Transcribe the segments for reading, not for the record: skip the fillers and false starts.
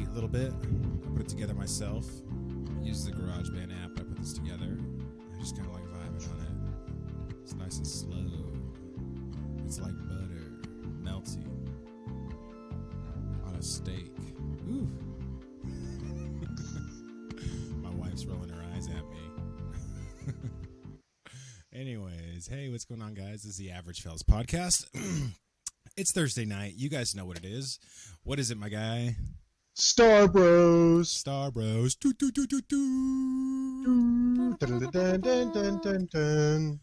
sweet little bit. I put it together myself. I use the GarageBand app. I put this together. I just kind of like vibing on it. It's nice and slow. It's like butter melting on a steak. Ooh. My wife's rolling her eyes at me. Anyways, hey, what's going on, guys? This is the Average Fellas Podcast. It's Thursday night. You guys know what it is. What is it, my guy? Star Bros. Star Bros. Dun, dun, dun, dun, dun.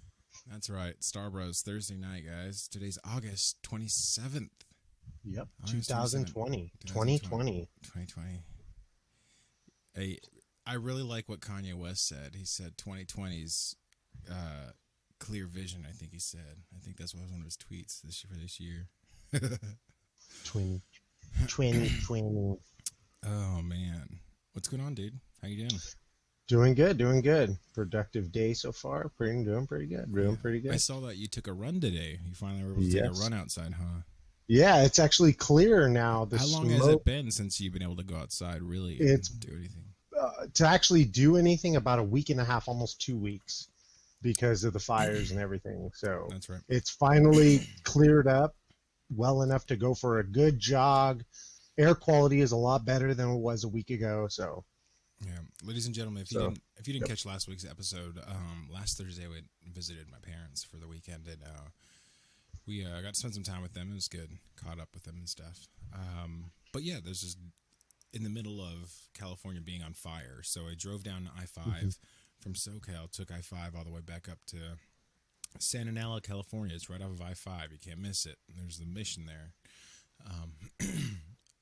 That's right. Star Bros. Thursday night, guys. Today's August 27th. Yep. August 2020. 2020. 2020. Hey, I really like what Kanye West said. He said 2020's clear vision, I think he said. I think that's one of his tweets for this year. 2020. Oh, man. What's going on, dude? How you doing? Doing good. Productive day so far. Doing pretty good. I saw that you took a run today. You finally were able to take a run outside, huh? Yeah, it's actually clear now. How long has it been since you've been able to go outside, really, and do anything? To actually do anything, about a week and a half, almost 2 weeks, because of the fires and everything. So that's right. It's finally cleared up well enough to go for a good jog. Air quality is a lot better than it was a week ago. So, yeah, ladies and gentlemen, if you didn't catch last week's episode, last Thursday we visited my parents for the weekend, and we got to spend some time with them. It was good, caught up with them and stuff. But yeah, there's just in the middle of California being on fire, so I drove down I-5 from SoCal, took I-5 all the way back up to Santa Ana, California. It's right off of I-5. You can't miss it. There's the mission there.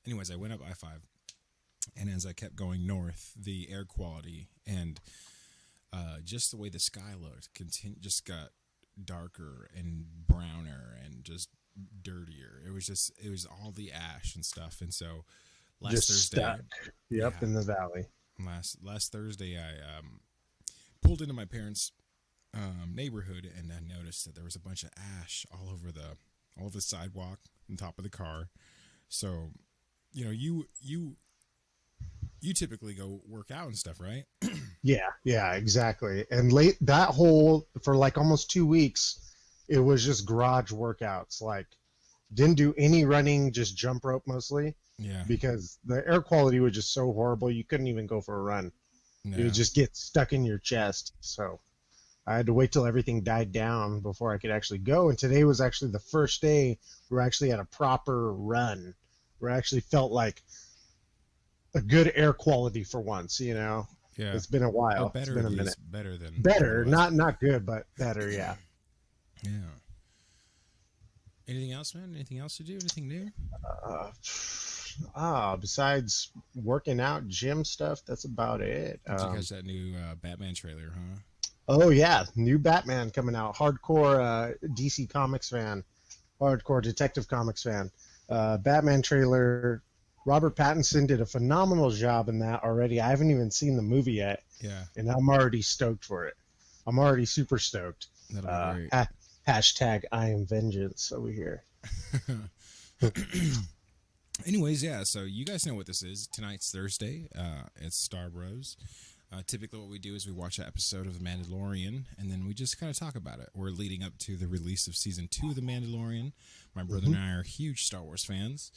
Anyways, I went up I-5, and as I kept going north, the air quality and just the way the sky looked just got darker and browner and just dirtier. It was all the ash and stuff. And so last Thursday, stuck. Yep, in the valley. Last Thursday, I pulled into my parents' neighborhood, and I noticed that there was a bunch of ash all over the sidewalk on top of the car. So, you know, you typically go work out and stuff, right? Yeah, exactly. And for like almost 2 weeks, it was just garage workouts. Like, didn't do any running, just jump rope mostly. Yeah. Because the air quality was just so horrible, you couldn't even go for a run. No. It would just get stuck in your chest. So I had to wait till everything died down before I could actually go. And today was actually the first day we actually had a proper run, where I actually felt like a good air quality for once, you know? Yeah. It's been a while. Better, it's been a minute. Better, not good, but better, yeah. Yeah. Anything else, man? Anything else to do? Anything new? Besides working out, gym stuff, that's about it. Did you catch that new Batman trailer, huh? Oh, yeah. New Batman coming out. Hardcore DC Comics fan. Hardcore Detective Comics fan. Batman trailer. Robert Pattinson did a phenomenal job in that already. I haven't even seen the movie yet. Yeah. And I'm already stoked for it. I'm already super stoked. That'll be great. Hashtag I am vengeance over here. Anyways, yeah, so you guys know what this is. Tonight's Thursday. It's Star Bros. Typically what we do is we watch an episode of The Mandalorian, and then we just kind of talk about it. We're leading up to the release of Season 2 of The Mandalorian. My brother and I are huge Star Wars fans.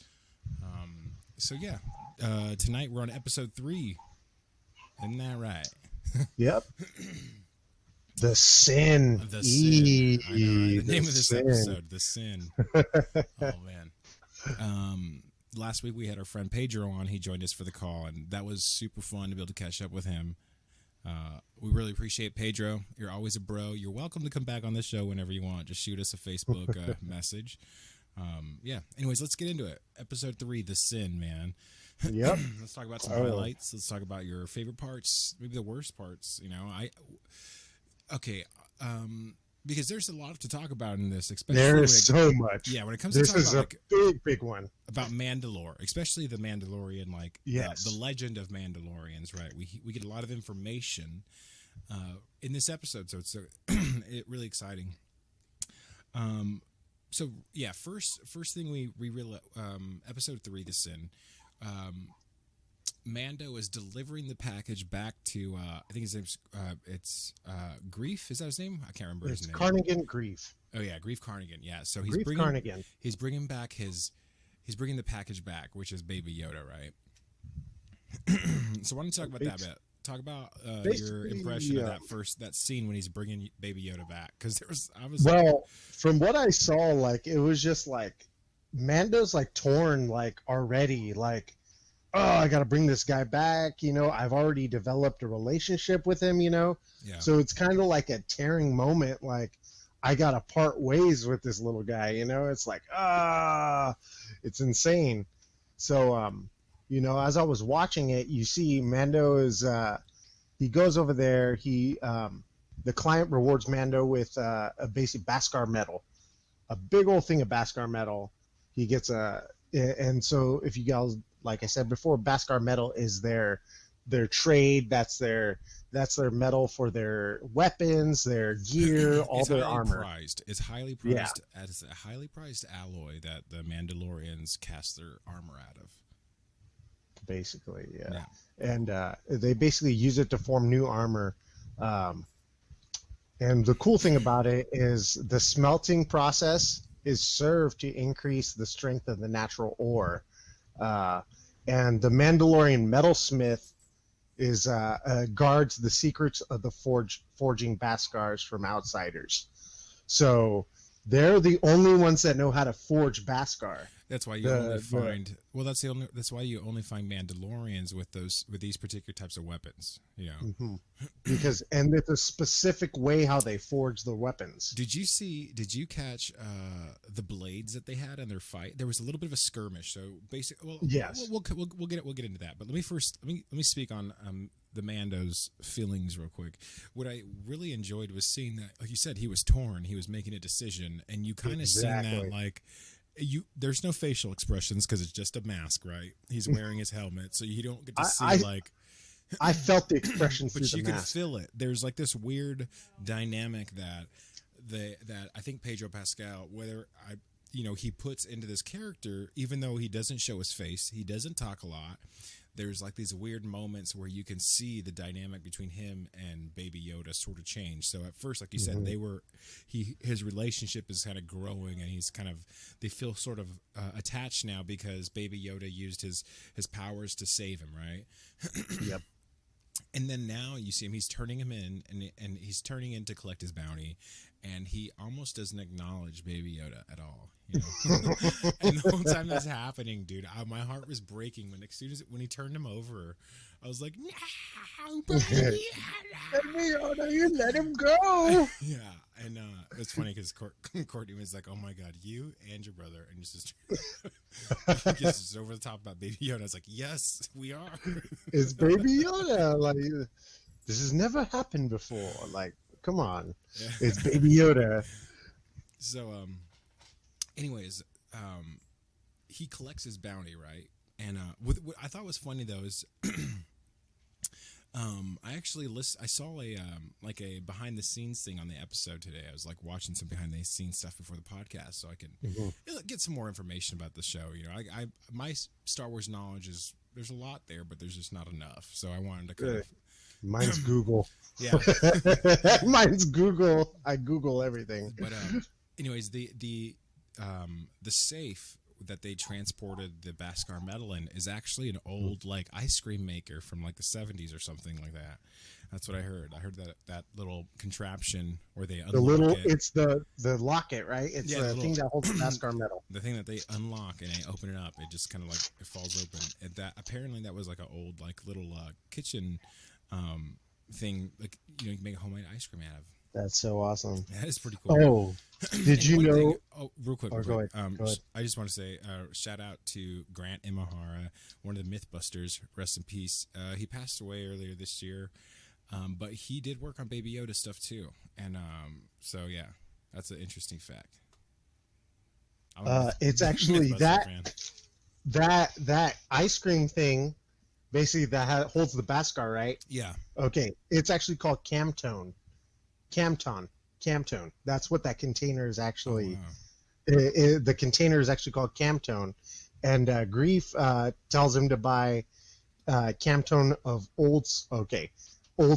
So, yeah, tonight we're on Episode 3. Isn't that right? Yep. The Sin. The Sin. I know, right? The name of this Sin. episode, The Sin. Oh, man. Last week we had our friend Pedro on. He joined us for the call, and that was super fun to be able to catch up with him. We really appreciate Pedro. You're always a bro. You're welcome to come back on the show whenever you want. Just shoot us a Facebook message. Yeah. Anyways, let's get into it. Episode 3, The Sin, man. Yep. Let's talk about some highlights. Let's talk about your favorite parts, maybe the worst parts. You know, because there's a lot to talk about in this. Especially there is so much. Yeah, when it comes to talking about big one about Mandalore, especially the Mandalorian, like yes. the legend of Mandalorians. Right, we get a lot of information in this episode, so it's really exciting. So yeah, first thing we realize, episode 3, The Sin. Mando is delivering the package back to I think his name's Grief. Is that his name? I can't remember his name. Carnigan Grief. Oh yeah, Grief Carnigan. Yeah, so Grief Carnigan. He's bringing the package back, which is Baby Yoda, right? So why don't you talk about that bit? Talk about your impression of that scene when he's bringing Baby Yoda back, because from what I saw, like it was just like Mando's like torn, like already, like, oh, I got to bring this guy back. You know, I've already developed a relationship with him. You know, so it's kind of like a tearing moment. Like I got to part ways with this little guy. You know, it's like it's insane. So you know, as I was watching it, you see Mando is he goes over there. The client rewards Mando with a basic Beskar medal, a big old thing of Beskar medal. He gets and so if you guys, like I said before, Beskar medal is their trade. That's their medal for their weapons, their gear, all their armor. It's highly prized. It's a highly prized alloy that the Mandalorians cast their armor out of. Basically, and they basically use it to form new armor. And the cool thing about it is the smelting process is served to increase the strength of the natural ore. And the Mandalorian metalsmith is guards the secrets of the forging Beskars from outsiders. So they're the only ones that know how to forge Beskar. That's why you that's why you only find Mandalorians with these particular types of weapons. You know, because it's a specific way how they forge the weapons. Did you catch the blades that they had in their fight? There was a little bit of a skirmish. So basically, well, yes, we'll get into that. But let me speak on the Mando's feelings real quick. What I really enjoyed was seeing that, like you said, he was torn. He was making a decision, and you kind of seen that like. There's no facial expressions because it's just a mask, right? He's wearing his helmet, so you don't get to see I felt the expressions, but you can feel it. There's like this weird dynamic that I think Pedro Pascal, he puts into this character, even though he doesn't show his face, he doesn't talk a lot. There's like these weird moments where you can see the dynamic between him and Baby Yoda sort of change. So at first, like you said, his relationship is kind of growing, and they feel sort of attached now because Baby Yoda used his powers to save him, right? Yep. And then now you see him, he's turning him in, and he's turning in to collect his bounty, and he almost doesn't acknowledge Baby Yoda at all. You know? And the whole time that's happening, dude, my heart was breaking when he turned him over. I was like, no, Baby Yoda, you let him go. Yeah, and it's funny because Courtney was like, "Oh my God, you and your brother," and just just over the top about Baby Yoda. I was like, "Yes, we are." It's Baby Yoda. Like, this has never happened before. Like, come on, it's Baby Yoda. So, anyways, he collects his bounty, right? And what I thought was funny though is, I saw a behind the scenes thing on the episode today. I was like watching some behind the scenes stuff before the podcast, so I can get some more information about the show. You know, my Star Wars knowledge there's a lot there, but there's just not enough. So I wanted to kind of. Mine's Google. Yeah, mine's Google. I Google everything. But anyways, the safe that they transported the Beskar metal in is actually an old like ice cream maker from like the 70s or something like that. That's what I heard. I heard that little contraption where they unlock it. It's the locket, right? It's the thing that holds the Beskar metal. The thing that they unlock and they open it up, it just kind of like it falls open. And that was like an old like little kitchen thing, like you can make a homemade ice cream out of. That's so awesome. That is pretty cool. Oh, did you know? Real quick. Go ahead. I just want to say shout out to Grant Imahara, one of the Mythbusters. Rest in peace. He passed away earlier this year, but he did work on Baby Yoda stuff too. And so yeah, that's an interesting fact. It's actually that ice cream thing, basically that holds the Beskar, right? Yeah. Okay, it's actually called Camtone. Camtone. That's what that container is actually. Oh, wow. The container is actually called Camtone, and Grief tells him to buy Camtone of Old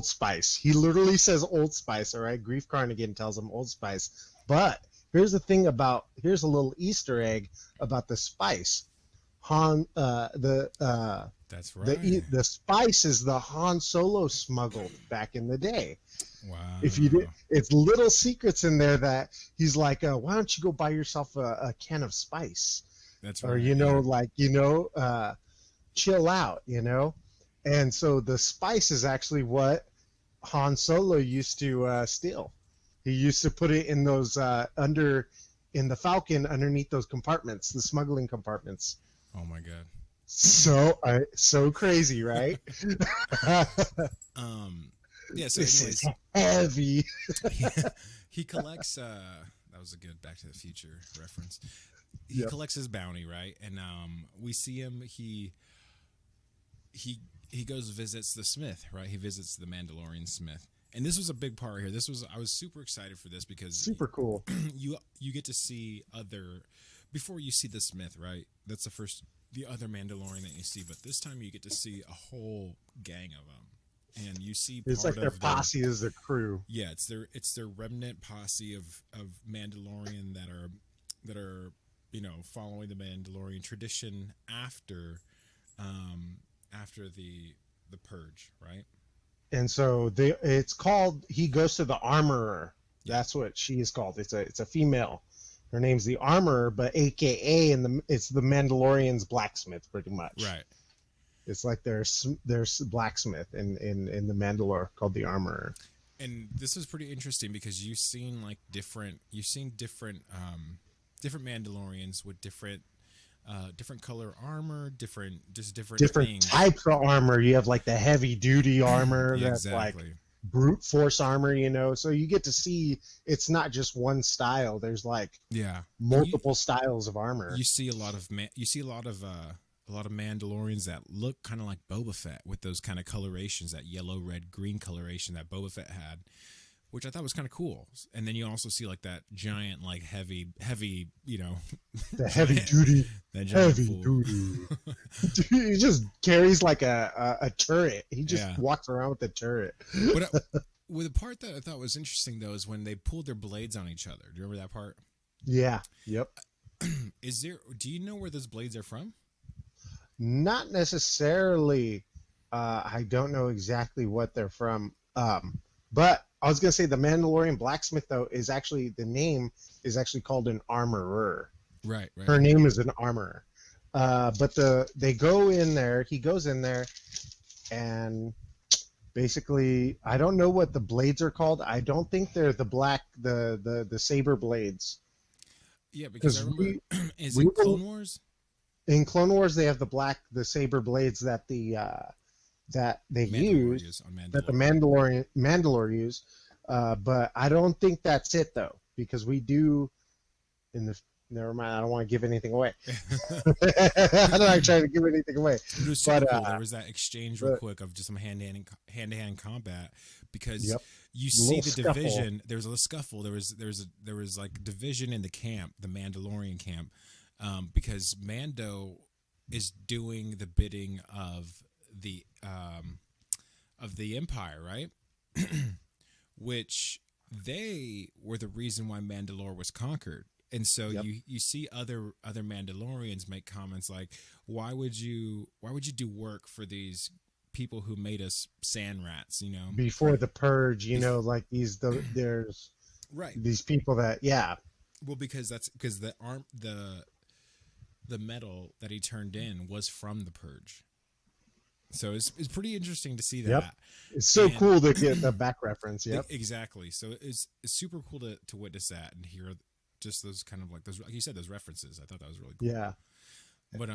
Spice. He literally says Old Spice. All right, Grief Carnigan tells him Old Spice. But here's the thing here's a little Easter egg about the spice. That's right. The spice is the Han Solo smuggled back in the day. Wow. It's little secrets in there that he's like, why don't you go buy yourself a can of spice? That's right. Or chill out, And so the spice is actually what Han Solo used to steal. He used to put it in those in the Falcon underneath those compartments, the smuggling compartments. Oh my god. So crazy, right? Yeah, so this anyways, is heavy. he collects that was a good Back to the Future reference. He collects his bounty, right? And we see him he goes visits the Smith, right? He visits the Mandalorian Smith. And this was a big part here. I was super excited for this because super cool. You get to see before you see the Smith, right? That's the other Mandalorian that you see, but this time you get to see a whole gang of them, and you see it's like their posse is their crew. Yeah, it's their remnant posse of Mandalorian that are following the Mandalorian tradition after the purge, right? And so it's called. He goes to the Armorer. That's what she is called. It's a female. Her name's the Armorer, but AKA it's the Mandalorian's blacksmith, pretty much. Right. It's like there's blacksmith in the Mandalore called the Armorer. And this is pretty interesting because you've seen different Mandalorians with different color armor, different things. Types of armor. You have like the heavy duty armor that's exactly. like brute force armor, so you get to see it's not just one style. There's multiple styles of armor. You see a lot of Mandalorians that look kind of like Boba Fett with those kind of colorations, that yellow, red, green coloration that Boba Fett had, which I thought was kind of cool. And then you also see like that giant, like heavy, the heavy duty, he just carries like a turret. He just walks around with a turret. But with the part that I thought was interesting though is when they pulled their blades on each other. Do you remember that part? Yeah. Yep. Do you know where those blades are from? Not necessarily. I don't know exactly what they're from. But I was gonna say the Mandalorian blacksmith though the name is actually called an armorer. Right. Her name is an armorer. But they go in there. He goes in there, and basically, I don't know what the blades are called. I don't think they're the saber blades. Yeah, because I remember is it Clone Wars? In Clone Wars, they have the saber blades that that they use that the Mandalore use. But I don't think that's it though, because we do never mind. I don't want to give anything away. I don't like trying to give anything away. It was super cool. There was that exchange real quick of just some hand-to-hand combat because you see the division. There was a scuffle. There was like division in the camp, the Mandalorian camp, because Mando is doing the bidding of the Empire, right? Which they were the reason why Mandalore was conquered. And so you see other Mandalorians make comments like, why would you do work for these people who made us sand rats, before the purge, like there's these people that well, because the metal that he turned in was from the purge. So it's pretty interesting to see that. Yep. It's so cool to get the back reference. Yep. Exactly. So it's super cool to witness that and hear just those kind of like you said, those references. I thought that was really cool. Yeah. But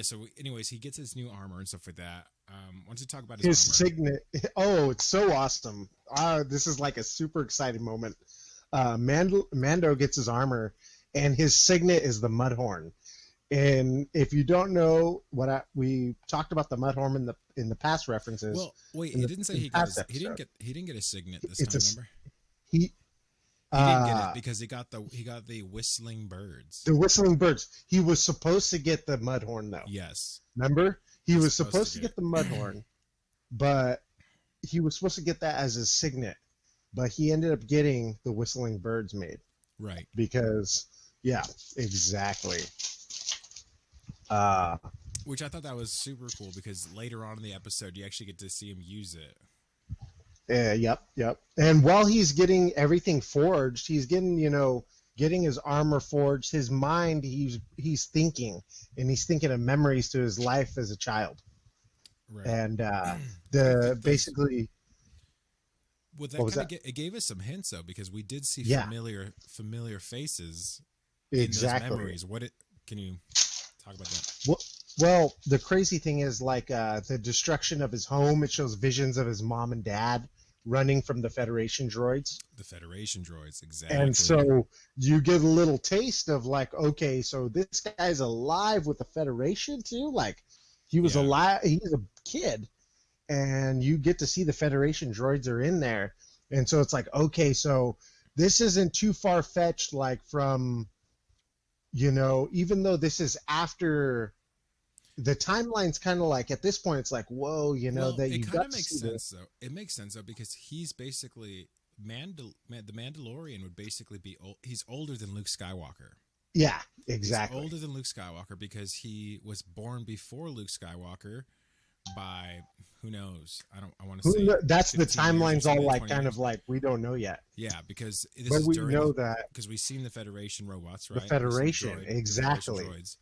so anyways, he gets his new armor and stuff like that. Why don't you talk about his armor? Signet? Oh, it's so awesome. This is like a super exciting moment. Mando gets his armor, and his signet is the Mudhorn. And if you don't know we talked about the Mudhorn in the past references. Well, wait, he didn't say he didn't get a signet this time. Remember? He didn't get it because he got the whistling birds. The whistling birds. He was supposed to get the Mudhorn though. Yes. Remember? He was supposed to get the Mudhorn, but he was supposed to get that as his signet, but he ended up getting the Whistling Birds made. Right. Because, yeah, exactly. Which I thought that was super cool because later on in the episode, you actually get to see him use it. Yep. And while he's getting everything forged, he's getting, getting his armor forged. His mind, he's thinking, and he's thinking of memories to his life as a child. Right. And basically. Well, it gave us some hints though, because we did see familiar faces in those memories. Can you talk about that? Well, the crazy thing is the destruction of his home. It shows visions of his mom and dad running from the Federation droids. The Federation droids, exactly. And so you get a little taste of okay, so this guy's alive with the Federation too. He was alive. He's a kid. And you get to see the Federation droids are in there. And so it's okay, so this isn't too far-fetched, from, even though this is after the timeline's kind of at this point, it's whoa, that you got to see this. Though. It makes sense, though, because he's basically, the Mandalorian would basically be, he's older than Luke Skywalker. Yeah, exactly. He's older than Luke Skywalker because he was born before Luke Skywalker by... Who knows? I want to say that's the timeline's all we don't know yet. Yeah, because we know that because we've seen the Federation robots, right? The Federation, exactly. Federation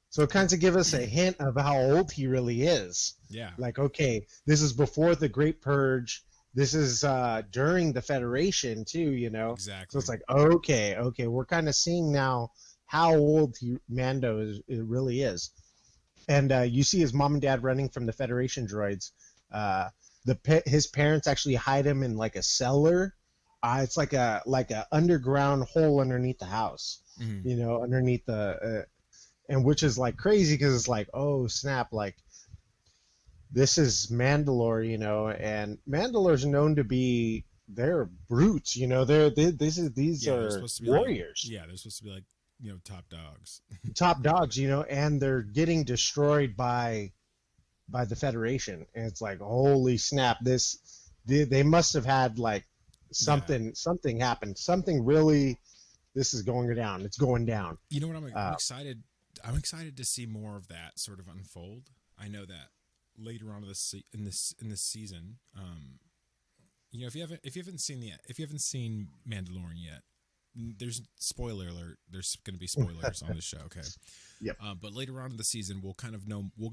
so it kind of gives us a hint of how old he really is. Yeah. Okay, this is before the Great Purge. This is during the Federation too. Exactly. So it's okay, we're kind of seeing now how old Mando really is. And you see his mom and dad running from the Federation droids. His parents actually hide him in a cellar. It's like a underground hole underneath the house. Mm-hmm. Underneath the, and which is crazy because it's oh snap, this is Mandalore, and Mandalore's known to be they're brutes. These are warriors. They're supposed to be top dogs. Top dogs, and they're getting destroyed by the Federation. And it's holy snap, they must have had something happened. Something really, this is going down. It's going down. You know what? I'm excited. I'm excited to see more of that sort of unfold. I know that later on in this season, if you haven't seen Mandalorian yet, there's spoiler alert. There's going to be spoilers on the show. Okay. Yep. But later on in the season, we'll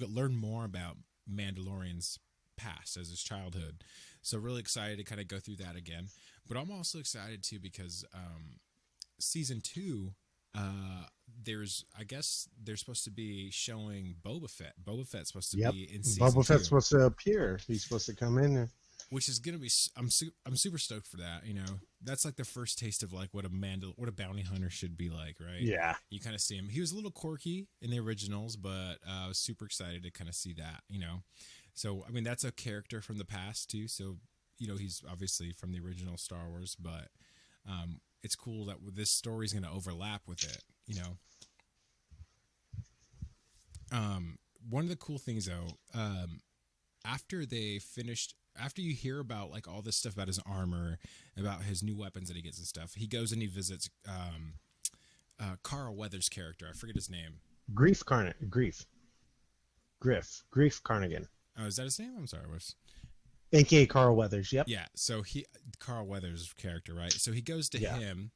learn more about Mandalorian's past as his childhood. So really excited to kind of go through that again. But I'm also excited too because season 2, they're supposed to be showing Boba Fett. Boba Fett's supposed to be in season 2. Boba Fett's supposed to appear. He's supposed to come in. Which is gonna be, I'm super stoked for that. That's the first taste of what a bounty hunter should be like, right? Yeah. You kind of see him. He was a little quirky in the originals, but I was super excited to kind of see that. So that's a character from the past too. So he's obviously from the original Star Wars, but it's cool that this story is gonna overlap with it. One of the cool things though, after you hear about all this stuff about his armor, about his new weapons that he gets and stuff, he goes and he visits Carl Weathers' character. I forget his name. Grief Carnigan. Oh, is that his name? I'm sorry. A.K.A. Carl Weathers. Yep. Yeah. So Carl Weathers' character, right? So he goes to him,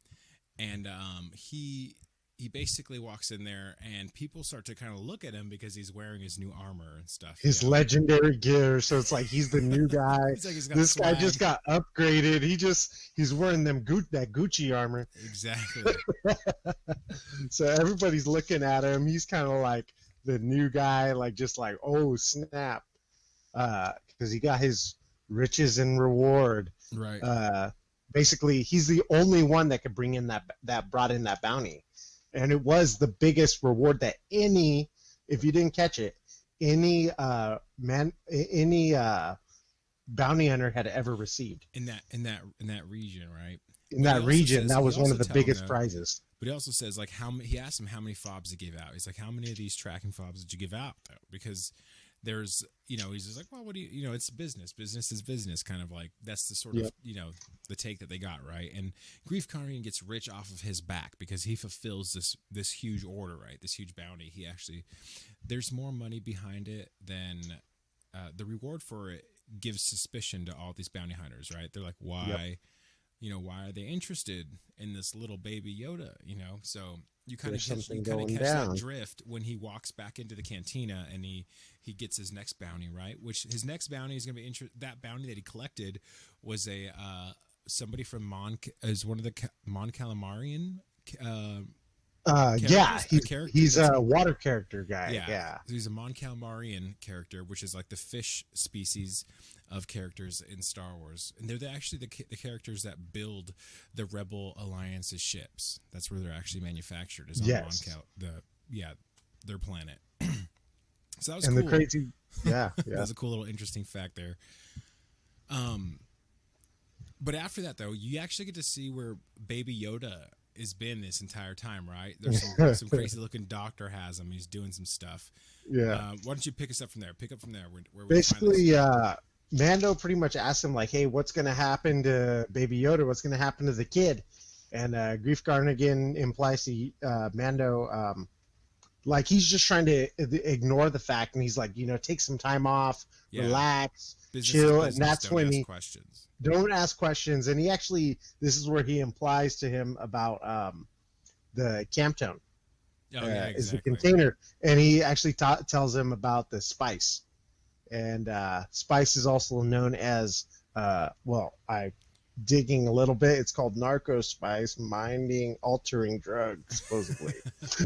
and he basically walks in there, and people start to kind of look at him because he's wearing his new armor and stuff. His legendary gear, so it's he's the new guy. This guy just got upgraded. He's wearing that Gucci armor. Exactly. So everybody's looking at him. He's kind of the new guy, oh snap, because he got his riches and reward. Right. Basically, he's the only one that could bring in that brought in that bounty. And it was the biggest reward that if you didn't catch it, any bounty hunter had ever received. In that region, right? In that region, that was one of the biggest prizes. But he also says he asked him how many fobs he gave out. He's how many of these tracking fobs did you give out though? Because there's, he's just like, well, what do you, it's business is business, kind of like, that's the sort Yep. of, the take that they got, right? And Grief Karn gets rich off of his back because he fulfills this huge order, right? This huge bounty. He actually, there's more money behind it than the reward for it gives suspicion to all these bounty hunters, right? They're like, why, why are they interested in this little baby Yoda, So you kind of catch that drift when he walks back into the cantina and he gets his next bounty, right? Which his next bounty is going to be that bounty that he collected was a somebody from is one of the Mon Calamarian he's a water character guy. Yeah. So he's a Mon Calamarian character, which is like the fish species of characters in Star Wars, and they're actually the characters that build the Rebel Alliance's ships. That's where they're actually manufactured. Is on their planet. So that was cool. The crazy, yeah. That's a cool little interesting fact there. But after that, though, you actually get to see where Baby Yoda has been this entire time, right? There's some crazy looking doctor has him. He's doing some stuff. Yeah. Why don't you pick us up from there? Pick up from there. Where basically, Mando pretty much asked him, like, hey, what's going to happen to Baby Yoda? What's going to happen to the kid? And Grief Karn implies to Mando, like, he's just trying to ignore the fact, and he's like, take some time off, relax, chill, and that's when he questions. Don't ask questions. And he actually, this is where he implies to him about the Camptone. Exactly. Is the container, and he actually tells him about the spice, and spice is also known as digging a little bit, it's called narco spice, minding altering drug, supposedly.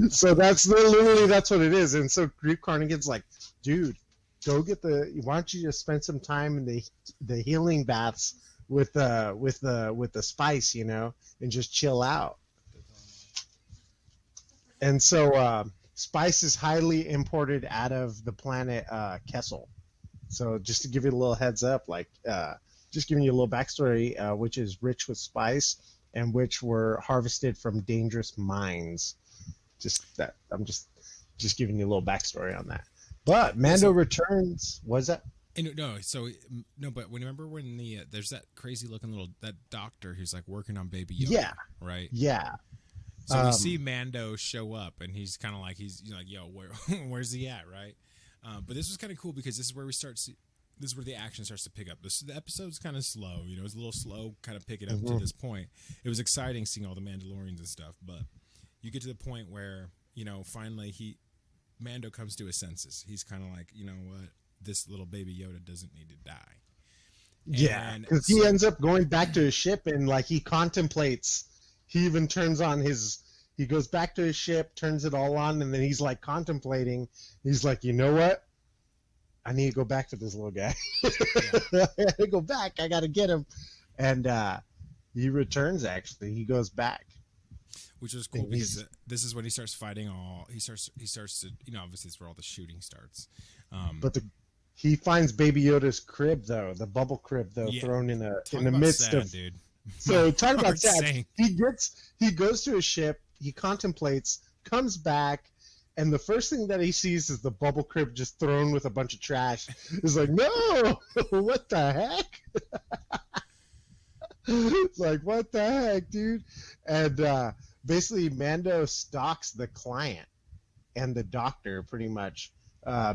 So that's what it is. And so Grief Karn's like, dude, go get why don't you just spend some time in the healing baths with the spice, and just chill out. And so spice is highly imported out of the planet Kessel. So just to give you a little heads up, like just giving you a little backstory, which is rich with spice and which were harvested from dangerous mines. I'm just giving you a little backstory on that. But Mando returns. Was that? But remember when there's that crazy looking that doctor who's like working on Baby Yoda, right? Yeah. So we see Mando show up, and he's kind of like, he's like, yo, where's he at, right? But this was kind of cool because this is where this is where the action starts to pick up. The episode's kind of slow, it's a little slow, kind of picking up to this point. It was exciting seeing all the Mandalorians and stuff, but you get to the point where, finally Mando comes to his senses. He's kind of like, you know what, this little Baby Yoda doesn't need to die. Yeah, because he ends up going back to his ship, and like he contemplates. He even turns on he goes back to his ship, turns it all on, and then he's like contemplating. He's like, you know what? I need to go back to this little guy. I gotta go back. I gotta get him. And he returns, actually. He goes back. Which was cool because this is when he starts fighting he starts to, obviously it's where all the shooting starts. But he finds Baby Yoda's crib, though, the bubble crib, though, thrown in the midst of... Dude. So talk about sad. He goes to his ship, he contemplates, comes back, and the first thing that he sees is the bubble crib just thrown with a bunch of trash. He's like, no, what the heck? It's like, what the heck, dude? And basically Mando stalks the client and the doctor pretty much.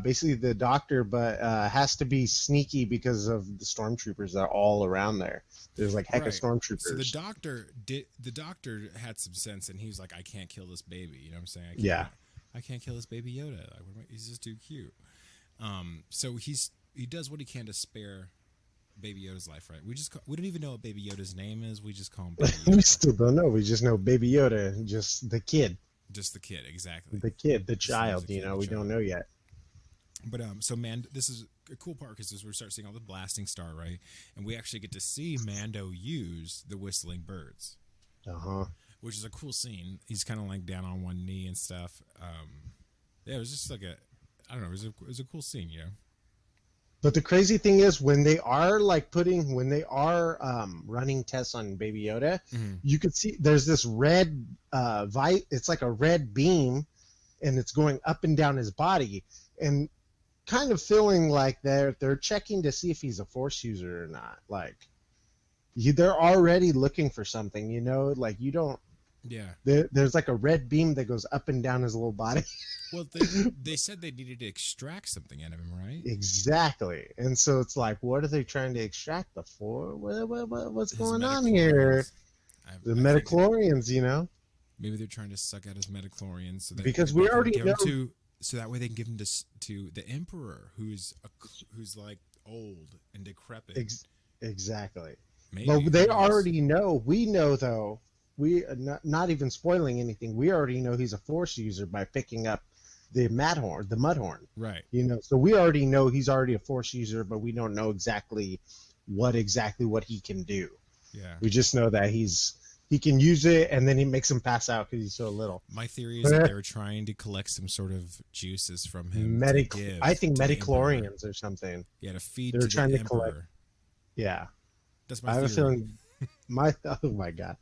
Basically the doctor, but has to be sneaky because of the stormtroopers that are all around there. There's like heck of stormtroopers. So the doctor had some sense, and he was like, I can't kill this baby. You know what I'm saying? I can't kill this Baby Yoda. Like, he's just too cute. So he does what he can to spare Baby Yoda's life, right? We don't even know what Baby Yoda's name is. We just call him Baby Yoda. We still don't know. We just know Baby Yoda, just the kid. Just the kid, exactly. The kid, the child, we don't know yet. But this is a cool part because this is where we start seeing all the blasting star, right? And we actually get to see Mando use the whistling birds. Which is a cool scene. He's kind of like down on one knee and stuff. It was just like I don't know, it was a cool scene, But the crazy thing is when they are running tests on Baby Yoda, you could see there's this red it's like a red beam, and it's going up and down his body, and kind of feeling like they're checking to see if he's a Force user or not. Like, they're already looking for something, you know? Like, you don't. Yeah. There's like a red beam that goes up and down his little body. Well, they said they needed to extract something out of him, right? Exactly. And so it's like, what are they trying to extract the for? What's His going on here? The metachlorians, you know? Maybe they're trying to suck out his metachlorians so that because we already know. So that way they can give him to the Emperor, who's like old and decrepit. Exactly. Maybe, but they already know. We know, though. We not even spoiling anything. We already know he's a Force user by picking up the Mudhorn. Right. You know, so we already know he's already a Force user, but we don't know exactly what he can do. Yeah. We just know that he can use it, and then he makes him pass out because he's so little. My theory is that they were trying to collect some sort of juices from him. I think metachlorians or something. Yeah, to feed. They're trying the to Emperor. collect. Yeah. That's my I have theory. a feeling. Oh my god.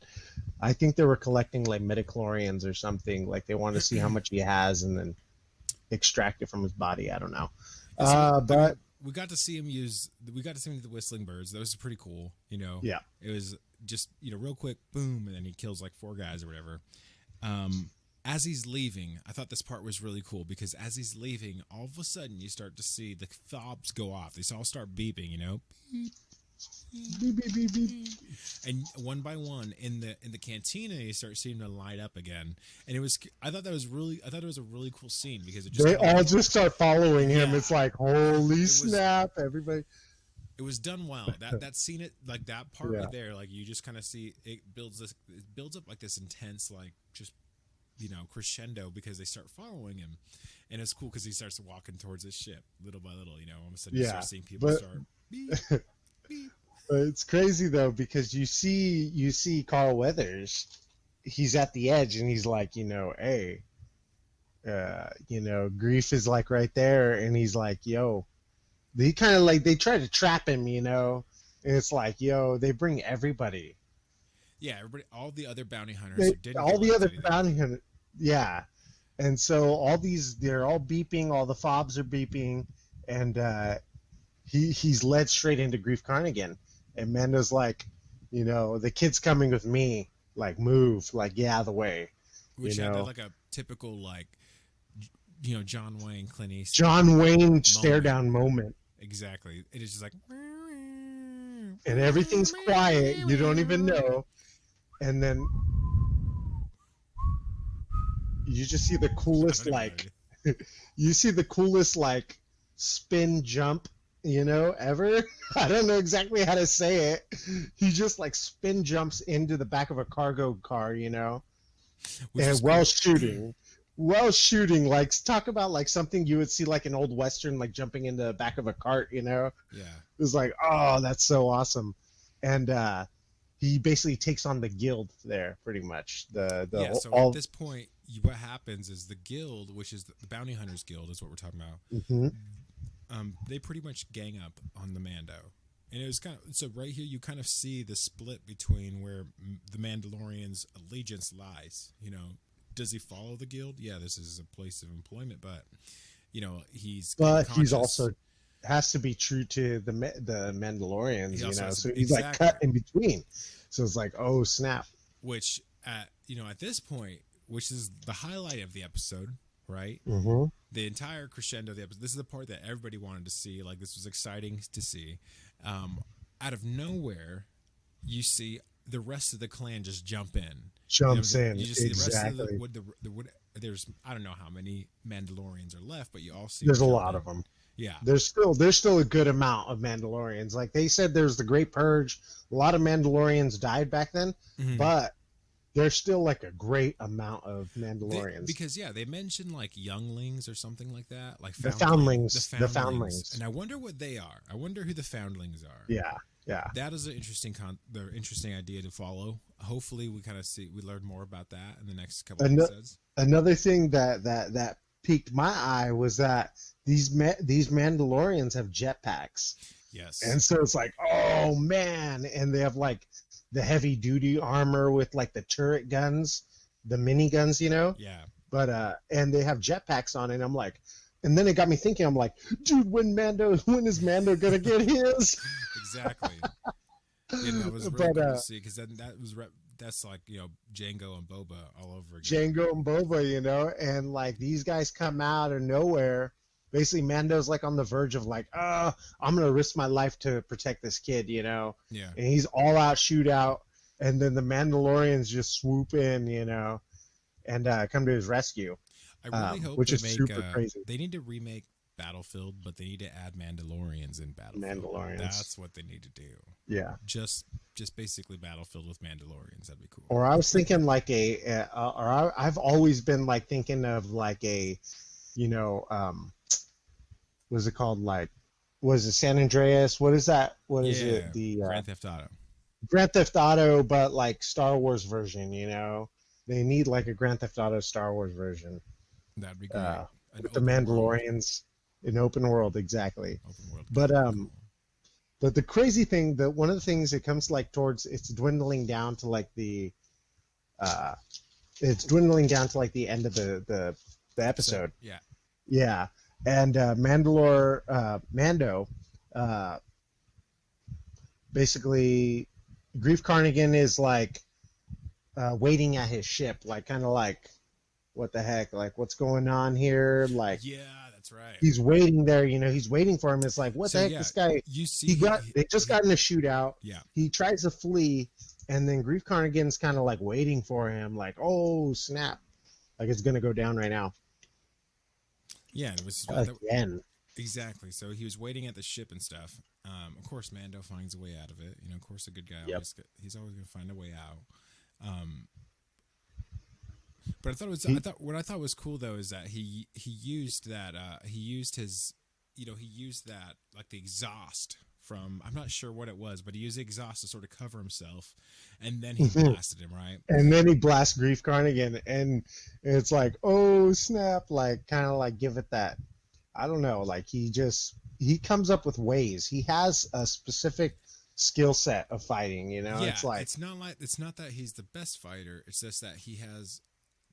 I think they were collecting like metachlorians or something. Like they want to see how much he has and then extract it from his body. I don't know. But we got to see him use the whistling birds. That was pretty cool. You know. Yeah. It was just real quick, boom, and then he kills like 4 guys or whatever. As he's leaving, I thought this part was really cool because as he's leaving, all of a sudden you start to see the fobs go off. They all start beeping. You know. Beep, beep, beep, beep. And one by one in the cantina, you start seeing them light up again, and I thought it was a really cool scene because they all just start following him. Yeah. It's like holy snap! Everybody. It was done well. That scene, like that part right there, like you just kind of see it builds up like this intense, like just crescendo because they start following him, and it's cool because he starts walking towards his ship little by little. All of a sudden you start seeing people start. Beep, beep. It's crazy though because you see Carl Weathers, he's at the edge and he's like, hey, Grief is like right there, and he's like, yo, they kind of like they try to trap him, and it's like, yo, they bring everybody. Yeah, everybody, all the other bounty hunters, yeah, and so they're all beeping, all the fobs are beeping, and he's led straight into Grief Carnigan. And Mando's like, the kid's coming with me. Like, move. Like, get out of the way. Which had like a typical, like, John Wayne, Clint Eastwood. John Wayne stare-down moment. Exactly. It is just like... And everything's quiet. You don't even know. And then... You just see the coolest, like... you see the coolest, like, spin jump ever. I don't know exactly how to say it. He just like spin jumps into the back of a cargo car, and while shooting, like talk about like something you would see like an old Western, like jumping into the back of a cart, Yeah. It was like, oh, that's so awesome. And he basically takes on the guild there, pretty much. At this point, what happens is the guild, which is the Bounty Hunters Guild, is what we're talking about. Mm-hmm. They pretty much gang up on the Mando, and it was so right here you kind of see the split between where the Mandalorian's allegiance lies. Does he follow the guild? Yeah, this is a place of employment, but he's also has to be true to the Mandalorians. So he's like cut in between. So it's like, oh snap! Which at this point, which is the highlight of the episode. Right? Mm-hmm. The entire crescendo of the episode. This is the part that everybody wanted to see. Like, this was exciting to see. Out of nowhere, you see the rest of the clan just jump in. Jumps in. You just see the rest of the there's, I don't know how many Mandalorians are left, but you all see. There's a lot of them. Yeah. There's still a good amount of Mandalorians. Like they said, there's the Great Purge. A lot of Mandalorians died back then, but there's still like a great amount of Mandalorians. Because they mentioned like younglings or something like that, like the foundlings. And I wonder what they are. I wonder who the foundlings are. Yeah. That is an interesting idea to follow. Hopefully, we learn more about that in the next couple of episodes. Another thing that piqued my eye was that these Mandalorians have jetpacks. Yes. And so it's like, oh man, and they have like the heavy duty armor with like the turret guns, the mini guns, Yeah. But and they have jetpacks on it. I'm like, And then it got me thinking. I'm like, dude, when is Mando gonna get his? Exactly. You know, it was really cool to see because then that's like, you know, Django and Boba all over again. Django and Boba, you know, and like these guys come out of nowhere. Basically, Mando's like on the verge of like, I'm gonna risk my life to protect this kid, you know. Yeah. And he's all out shootout, and then the Mandalorians just swoop in, you know, and come to his rescue. I really hope which they is make, super crazy. They need to remake Battlefield, but they need to add Mandalorians in Battlefield. Mandalorians. That's what they need to do. Yeah. Just basically Battlefield with Mandalorians. That'd be cool. Or I was thinking like I've always been like thinking of like a, you know, what's it called? Like, was it San Andreas? What is that? What is it? The Grand Theft Auto. Grand Theft Auto, but like Star Wars version. You know, they need like a Grand Theft Auto Star Wars version. That'd be great. With the Mandalorians, an open world, exactly. Open world. But But the crazy thing, that one of the things it comes like towards, it's dwindling down to like the end of the episode. Yeah. Yeah. And Mando, basically, Grief Carnigan is like waiting at his ship, like kind of like, what the heck, like what's going on here? Like, yeah, that's right. He's waiting there, you know. He's waiting for him. It's like, what the heck, this guy? You see, they just got in a shootout. Yeah. He tries to flee, and then Grief Carnigan's kind of like waiting for him, like, oh snap, like it's gonna go down right now. Yeah, it was again. Exactly. So he was waiting at the ship and stuff. Of course, Mando finds a way out of it. You know, of course, a good guy. He's always going to find a way out. But what I thought was cool though is that he used that like the exhaust from, I'm not sure what it was, but he used the exhaust to sort of cover himself, and then he blasted him, right? And then he blasts Grief Carnigan, and it's like, oh snap, like kind of like give it that, I don't know, like he comes up with ways. He has a specific skill set of fighting, you know. Yeah, it's not that he's the best fighter. It's just that he has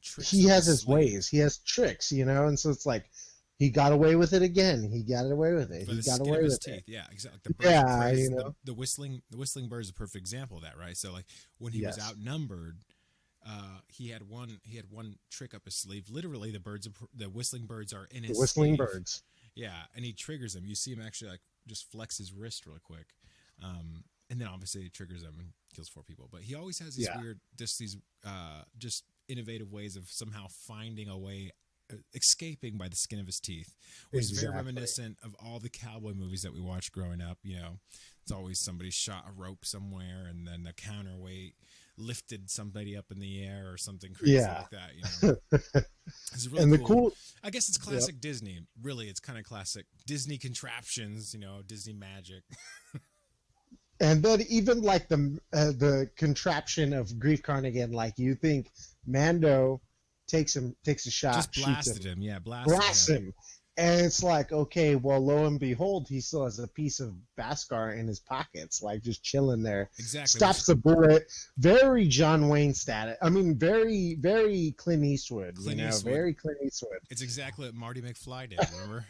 tricks. He has his ways. He has tricks, you know, and so it's like he got away with it again. He got away with it. He got away with it. Yeah, exactly. The birds you know, the whistling bird is a perfect example of that, right? So like when he was outnumbered, he had one trick up his sleeve. Literally, the whistling birds are in his the whistling sleeve. Birds. Yeah, and he triggers them. You see him actually like just flex his wrist really quick. And then obviously he triggers them and kills 4 people. But he always has these weird, just innovative ways of somehow finding a way, escaping by the skin of his teeth. Which is very reminiscent of all the cowboy movies that we watched growing up. You know, it's always somebody shot a rope somewhere and then a counterweight lifted somebody up in the air or something crazy like that. You know, it's really and cool. I guess it's classic Disney. Really, it's kind of classic Disney contraptions. You know, Disney magic. And then even like the contraption of Grief Carnigan, like you think Mando takes a shot, just blasted him. Yeah, blasts him. And it's like, okay, well, lo and behold, he still has a piece of Beskar in his pockets, like just chilling there. Exactly. Stops the bullet. Very John Wayne status. I mean, very, very Clint Eastwood. Very Clint Eastwood. It's exactly what Marty McFly did, remember?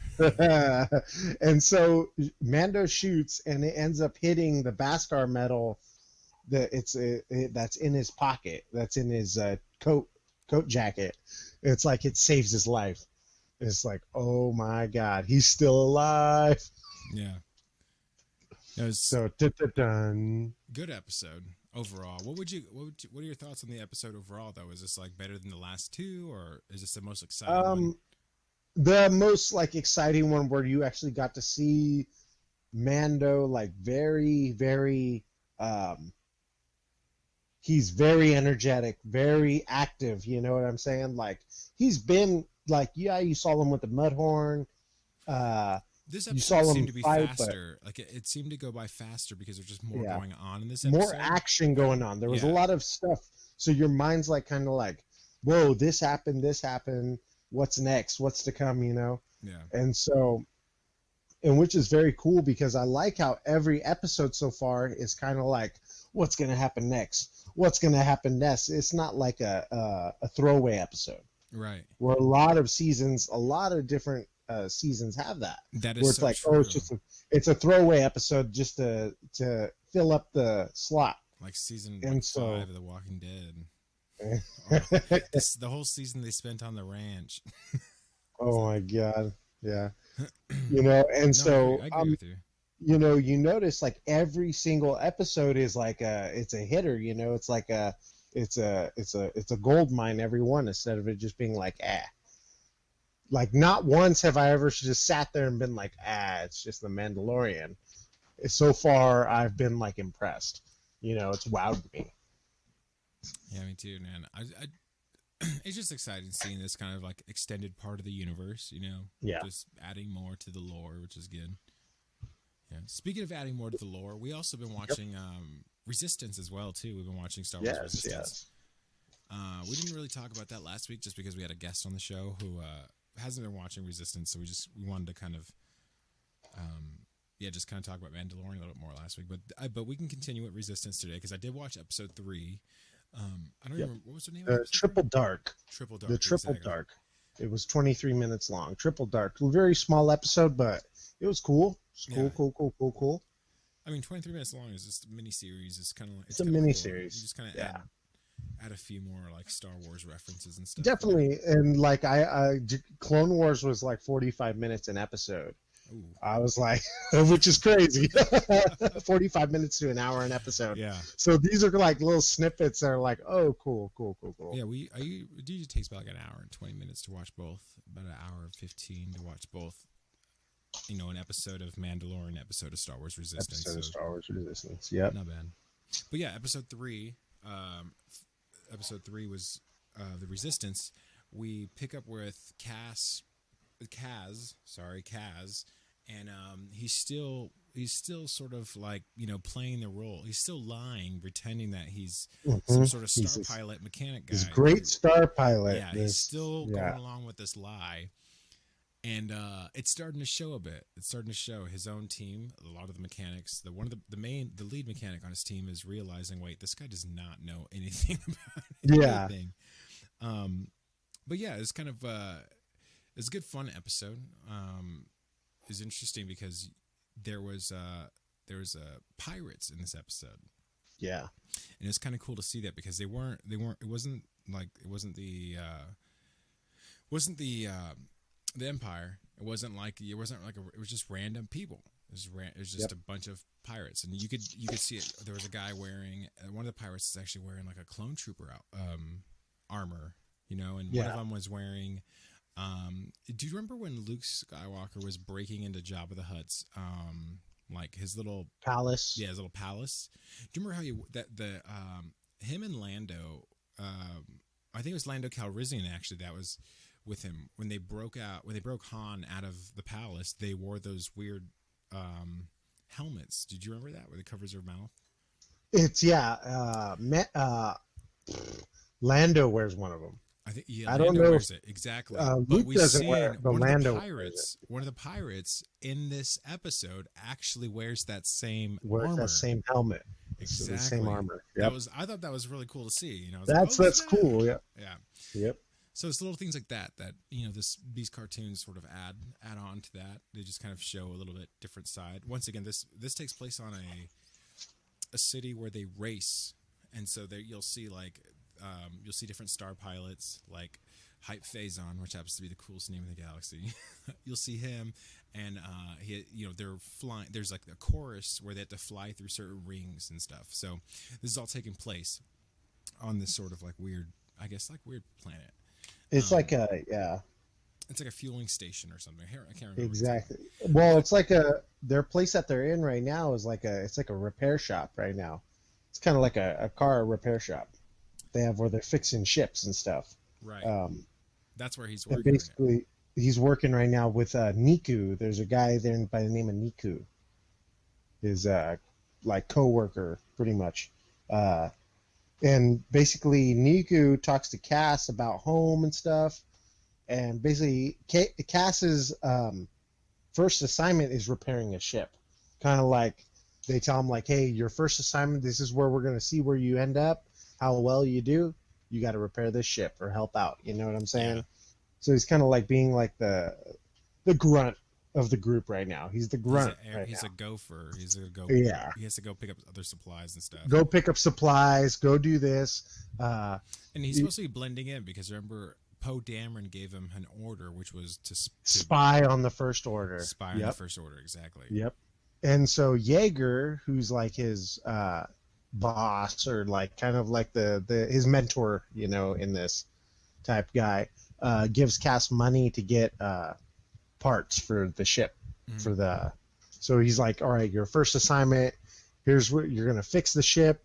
And so Mando shoots, and it ends up hitting the Beskar medal that's in his pocket, that's in his coat jacket. It's like it saves his life. It's like, oh my God, he's still alive. Yeah. It was so dun. Good episode overall. What are your thoughts on the episode overall though? Is this like better than the last 2, or is this the most exciting one? The most like exciting one where you actually got to see Mando like very, very he's very energetic, very active, you know what I'm saying? Like he's been like, you saw him with the Mudhorn. This episode seemed to be faster. Like it seemed to go by faster because there's just more going on in this episode. More action going on. There was a lot of stuff. So your mind's like kind of like, whoa, this happened. What's next? What's to come, you know? Yeah. And so, which is very cool because I like how every episode so far is kind of like, what's going to happen next? What's going to happen next? It's not like a throwaway episode. Right. Where a lot of seasons, a lot of different seasons have that. That Where is it's so like, true. oh, it's a throwaway episode just to fill up the slot. Like season And 5 of The Walking Dead. The whole season they spent on the ranch. Oh my God. Yeah. And so I agree with you. You notice like every single episode is like it's a hitter, it's like it's a gold mine, every one, instead of it just being like, like not once have I ever just sat there and been like, it's just the Mandalorian. So far I've been like impressed, it's wowed me. Yeah, me too, man. I it's just exciting seeing this kind of like extended part of the universe, Yeah. Just adding more to the lore, which is good. Yeah. Speaking of adding more to the lore, we also been watching Resistance as well too. We've been watching Star Wars Resistance. We didn't really talk about that last week just because we had a guest on the show who hasn't been watching Resistance, so we wanted to kind of just kind of talk about Mandalorian a little bit more last week. But we can continue with Resistance today because I did watch episode 3. I don't remember what was the name of it? Triple Dark. Triple Dark. The Triple Dark. It was 23 minutes long. Triple Dark. A very small episode, but it was cool. Cool. I mean, 23 minutes long is just a mini series. It's kind of like it's a mini series. You just kind of add a few more like Star Wars references and stuff. Definitely, and like Clone Wars was like 45 minutes an episode. Ooh. I was like, which is crazy. 45 minutes to an hour an episode. Yeah. So these are like little snippets that are like, oh, cool. Yeah, it usually takes about like an hour and 20 minutes to watch both. About an hour and 15 to watch both. An episode of Mandalorian, episode of Star Wars Resistance. Star Wars Resistance. Yeah. Not bad. But yeah, episode 3. Episode 3 was the Resistance. We pick up with Kaz, and he's still sort of like playing the role. He's still lying, pretending that he's some sort of star pilot mechanic guy. He's a great star pilot. Yeah, he's still going along with this lie, and it's starting to show a bit. It's starting to show his own team. A lot of the mechanics. The lead mechanic on his team is realizing, wait, this guy does not know anything about anything. But yeah, it's kind of it's a good fun episode. It's interesting because there was pirates in this episode. Yeah, and it's kind of cool to see that because they weren't. It wasn't the Empire. It was just random people. It was just a bunch of pirates, and you could see it. There was a guy wearing one of the pirates is actually wearing like a clone trooper armor, and one of them was wearing. Do you remember when Luke Skywalker was breaking into Jabba the Hutt's like his little palace? Yeah, his little palace. Do you remember how him and Lando? I think it was Lando Calrissian actually that was with him when they broke Han out of the palace. They wore those weird helmets. Did you remember that where it covers their mouth? It's Lando wears one of them. I think I don't know wears it exactly. Luke but we doesn't see wear it, but Lando wears it. One of the pirates in this episode actually wears that same armor. That same helmet. Exactly. The same armor. Yep. I thought that was really cool to see. That's cool. Yeah. Yeah. Yep. So it's little things like that these cartoons sort of add on to that. They just kind of show a little bit different side. Once again, this takes place on a city where they race, and so there you'll see different star pilots like Hype Phazon, which happens to be the coolest name in the galaxy. You'll see him, and they're flying. There's like a chorus where they have to fly through certain rings and stuff. So this is all taking place on this sort of like weird planet. It's like it's like a fueling station or something. I can't remember exactly. Well, it's like their place that they're in right now is it's like a repair shop right now. It's kind of like a car repair shop. They have where they're fixing ships and stuff. Right. That's where he's working. And basically, he's working right now with Niku. There's a guy there by the name of Niku. His like co-worker, pretty much. And basically, Niku talks to Cass about home and stuff. And basically, Cass's first assignment is repairing a ship. Kind of like they tell him, like, hey, your first assignment, this is where we're going to see where you end up, how well you do. You got to repair this ship or help out. You know what I'm saying? Yeah. So he's kind of like being like the the grunt of the group right now. He's the grunt. He's a gopher. He's a go. Yeah. He has to go pick up other supplies and stuff. Go pick up supplies. Go do this. And he's supposed to be blending in because remember, Poe Dameron gave him an order, which was to spy on the First Order. Spy on the First Order, exactly. Yep. And so Yeager, who's like his boss or like kind of like his mentor, in this type guy, gives Cass money to get parts for the ship. So he's like, all right, your first assignment, here's what you're gonna fix the ship,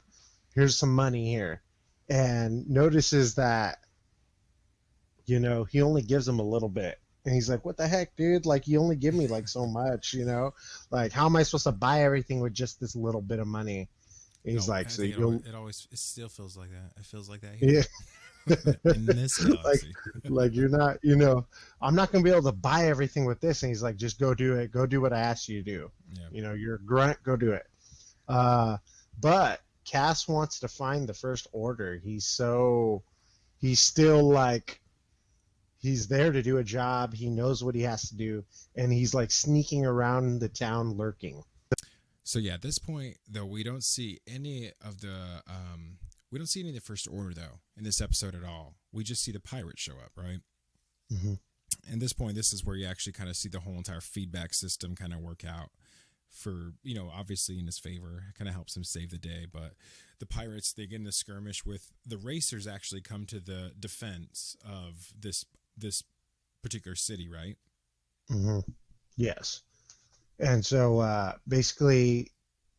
here's some money here, and notices that he only gives him a little bit, and he's like, what the heck, dude, like you only give me like so much, like how am I supposed to buy everything with just this little bit of money? And he's like, so it still feels like that. It feels like that here. Yeah. In this galaxy. like you're not, I'm not gonna be able to buy everything with this. And he's like, just go do it. Go do what I asked you to do. Yeah. You're a grunt. Go do it. But Cass wants to find the First Order. He's still like, he's there to do a job. He knows what he has to do, and he's like sneaking around the town, lurking. So yeah, at this point though, we don't see any of the First Order though in this episode at all. We just see the pirates show up, right? Mm-hmm. And this point, this is where you actually kind of see the whole entire feedback system kind of work out for, obviously in his favor. It kind of helps him save the day. But the pirates, they get in a skirmish with the racers, actually come to the defense of this particular city, right? Mm-hmm. Yes. And so basically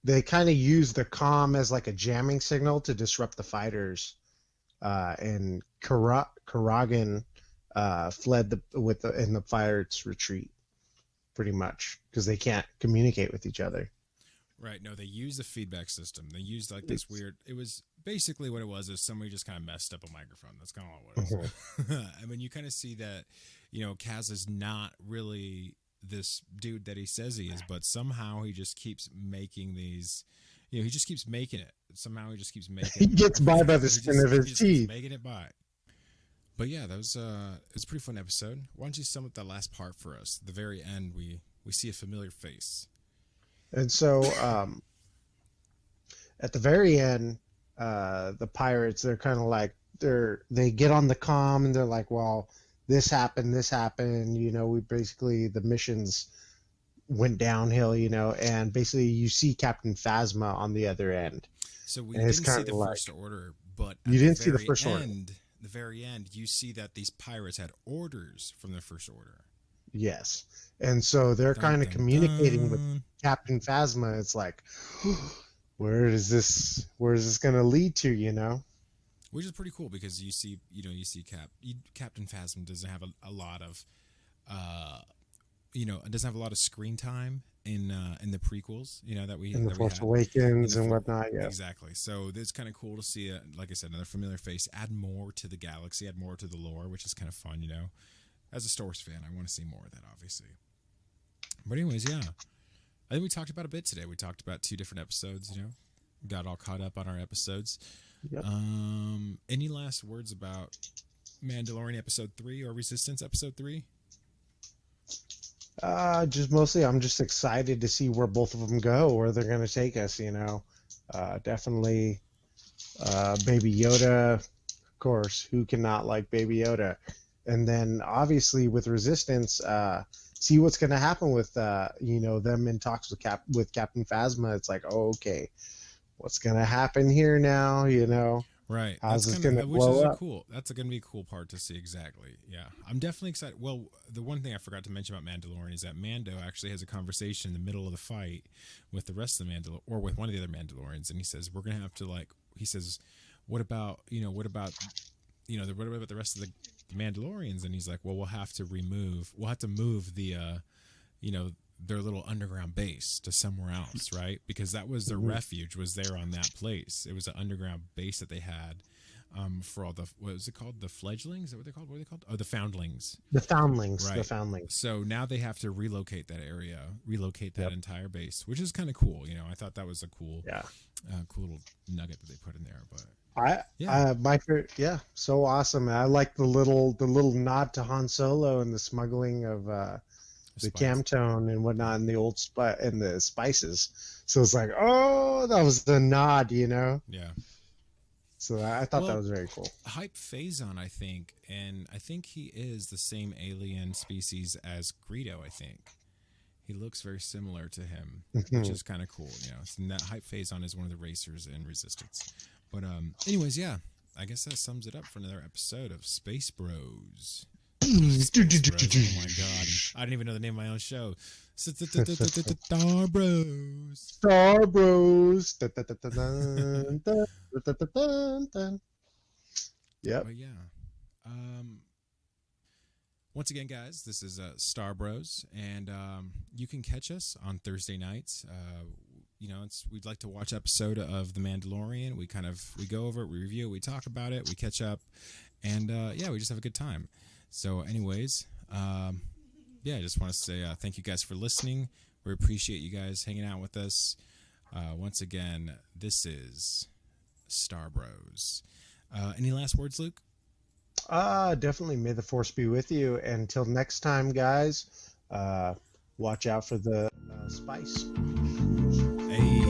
they kind of use the comm as like a jamming signal to disrupt the fighters. And Karagan fled in the pirates' retreat, pretty much, because they can't communicate with each other. Right. No, they use the feedback system. They used like this weird. It was basically what it was is somebody just kind of messed up a microphone. That's kind of all it was. I mean, you kind of see that, Kaz is not really this dude that he says he is, but somehow he just keeps making these. He just keeps making it. Somehow he just keeps making. He gets by the skin of his teeth. Making it by. But yeah, that was it's a pretty fun episode. Why don't you sum up that last part for us? At the very end, we see a familiar face. And so at the very end, the pirates, they're kind of like they get on the comm and they're like, well, this happened, we basically the missions went downhill, and basically you see Captain Phasma on the other end. So we didn't see the First Order, but you didn't see the First Order. The very end, you see that these pirates had orders from the First Order. Yes. And so they're kind of communicating with Captain Phasma. It's like, where is this going to lead to, Which is pretty cool because you see Captain Phasma doesn't have a lot of, doesn't have a lot of screen time in the prequels, that we in the Force Awakens and whatnot. Yeah, exactly. So it's kind of cool to see, like I said, another familiar face, add more to the galaxy, add more to the lore, which is kind of fun, As a Star Wars fan, I want to see more of that, obviously. But anyways, yeah, I think we talked about a bit today. We talked about 2 different episodes. Got all caught up on our episodes. Yep. Any last words about Mandalorian episode 3 or Resistance episode 3? Just mostly, I'm just excited to see where both of them go, where they're going to take us. Definitely, Baby Yoda, of course. Who cannot like Baby Yoda? And then obviously with Resistance, see what's going to happen with them in talks with Captain Phasma. It's like, oh, okay, what's going to happen here now? Right. How's this going to blow up? Cool. That's going to be a cool part to see. Exactly. Yeah. I'm definitely excited. Well, the one thing I forgot to mention about Mandalorian is that Mando actually has a conversation in the middle of the fight with the rest of the or with one of the other Mandalorians. And he says, we're going to have to what about the rest of the Mandalorians? And he's like, well, we'll have to move the, their little underground base to somewhere else, right? Because that was their refuge, was there on that place. It was an underground base that they had for all the, what was it called? The fledglings? Is that what they're called? What are they called? Oh, the foundlings. The foundlings. Right. The foundlings. So now they have to relocate that area, that entire base, which is kind of cool. I thought that was a cool, cool little nugget that they put in there. But my favorite, so awesome. I like the little nod to Han Solo and the smuggling of the Camtone and whatnot, and the old and the spices. So it's like, oh, that was the nod, you know? Yeah. So I thought that was very cool. Hype Phazon, I think, and I think he is the same alien species as Greedo, I think. He looks very similar to him, which is kind of cool, you know. And that Hype Phazon is one of the racers in Resistance. But anyways, yeah, I guess that sums it up for another episode of Space Bros. Space Bros. Oh my god, I didn't even know the name of my own show. Star Bros. Star Bros. Yep. But yeah. Once again, guys, this is Star Bros, and you can catch us on Thursday nights. You know, we'd like to watch an episode of The Mandalorian. We go over it, we review it, we talk about it, we catch up, and yeah, we just have a good time. So, anyways, yeah, I just want to say thank you guys for listening. We appreciate you guys hanging out with us. Once again, this is Star Bros. Any last words, Luke? Definitely. May the Force be with you. Until next time, guys, watch out for the spice. Hey.